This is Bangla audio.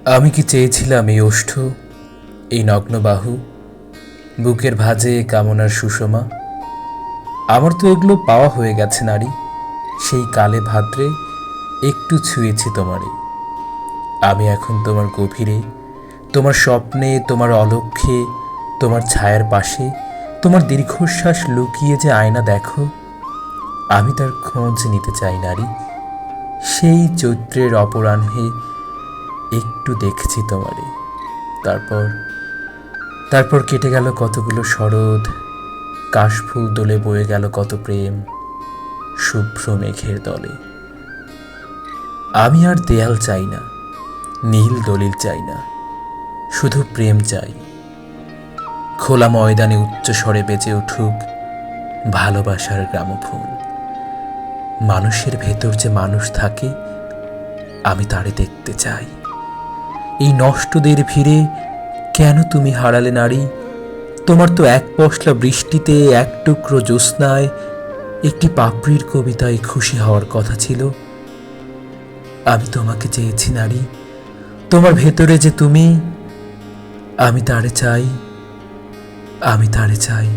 আমি কি চেয়েছিলাম এই ওষ্ঠ, এই নগ্ন বাহু, বুকের ভাঁজে কামনার সুষমা? আমার তো এগুলো পাওয়া হয়ে গেছে নারী। সেই কালে ভাদ্রে একটু ছুঁয়েছি তোমারে। আমি এখন তোমার গভীরে, তোমার স্বপ্নে, তোমার অলক্ষ্যে, তোমার ছায়ার পাশে, তোমার দীর্ঘশ্বাস লুকিয়ে যে আয়না দেখো, আমি তার খোঁজ নিতে চাই নারী। সেই চৈত্রের অপরাহ্নে একটু দেখছি তোমারে। তারপর তারপর কেটে গেল কতগুলো শরৎ, কাশফুল দোলে বয়ে গেল কত প্রেম শুভ্র মেঘের দলে। আমি আর দেয়াল চাই না, নীল দলিল চাই না, শুধু প্রেম চাই। খোলা ময়দানে উচ্চ স্বরে বেজে উঠুক ভালোবাসার গ্রামোফোন। মানুষের ভেতর যে মানুষ থাকে, আমি তারে দেখতে চাই। এই নষ্টদের ভিড়ে কেন তুমি হারালে নারী? তোমার তো এক পশলা বৃষ্টিতে, এক টুকরো জ্যোৎস্নায়, একটি পাপড়ির কবিতায় খুশি হওয়ার কথা ছিল। আমি তোমাকে চেয়েছি নারী, তোমার ভেতরে যে তুমি, আমি তারে চাই, আমি তারে চাই।